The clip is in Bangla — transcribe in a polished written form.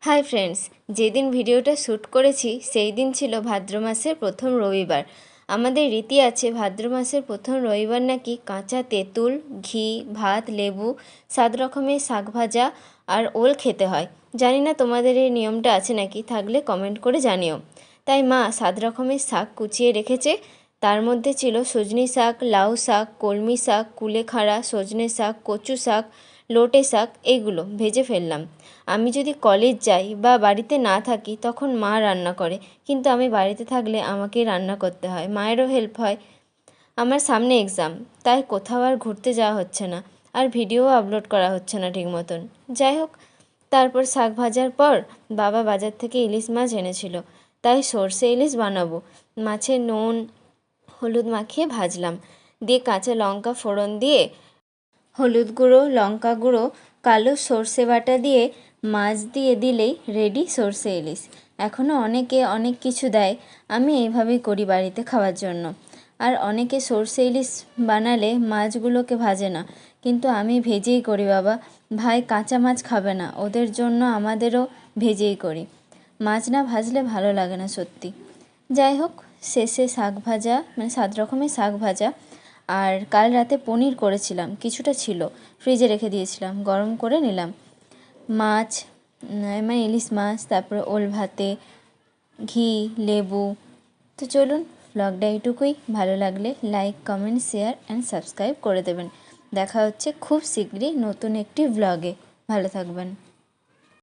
হাই ফ্রেন্ডস, যেদিন ভিডিওটা শ্যুট করেছি সেই দিন ছিল ভাদ্র মাসের প্রথম রবিবার। আমাদের রীতি আছে ভাদ্র মাসের প্রথম রবিবার নাকি কাঁচা তেঁতুল, ঘি, ভাত, লেবু, 7 রকমের শাক ভাজা আর ওল খেতে হয়। জানি না তোমাদের এই নিয়মটা আছে নাকি, থাকলে কমেন্ট করে জানিও। তাই মা 7 রকমের শাক কুচিয়ে রেখেছে। তার মধ্যে ছিল সজনে শাক, লাউ শাক, কলমি শাক, কুলেখাড়া, সজনে শাক, কচু শাক, লোটে শাক, এইগুলো ভেজে ফেললাম। আমি যদি কলেজ যাই বা বাড়িতে না থাকি তখন মা রান্না করে, কিন্তু আমি বাড়িতে থাকলে আমাকেই রান্না করতে হয়, মায়েরও হেল্প হয়। আমার সামনে এক্সাম, তাই কোথাও আর ঘুরতে যাওয়া হচ্ছে না, আর ভিডিও আপলোড করা হচ্ছে না ঠিক মতন। যাই হোক, তারপর শাক ভাজার পর বাবা বাজার থেকে ইলিশ মাছ এনেছিল, তাই সর্ষে ইলিশ বানাবো। মাছে নুন হলুদ মাখিয়ে ভাজলাম, দিয়ে কাঁচা লঙ্কা ফোড়ন দিয়ে হলুদ গুঁড়ো, লঙ্কা গুঁড়ো, কালো সর্ষে বাটা দিয়ে মাছ দিয়ে দিলেই রেডি সর্ষে ইলিশ। এখনও অনেকে অনেক কিছু দেয়, আমি এইভাবেই করি বাড়িতে খাওয়ার জন্য। আর অনেকে সর্ষে ইলিশ বানালে মাছগুলোকে ভাজে না, কিন্তু আমি ভেজেই করি বাবা। ভাই কাঁচা মাছ খাবে না, ওদের জন্য আমাদেরও ভেজেই করি। মাছ না ভাজলে ভালো লাগে না সত্যি। যাই হোক, শেষে শাক ভাজা, মানে 7 রকমের শাক ভাজা। আর কাল রাতে পনির করেছিলাম, কিছুটা ছিল, ফ্রিজে রেখে দিয়েছিলাম, গরম করে নিলাম। মাছ, মানে ইলিশ মাছ, তারপরে ওল ভাতে ঘি, লেবু। তো চলুন, ব্লগটা এইটুকুই। ভালো লাগলে like, comment, share and subscribe করে দেবেন। দেখা হচ্ছে খুব শীঘ্রই নতুন একটি ব্লগে। ভালো থাকবেন।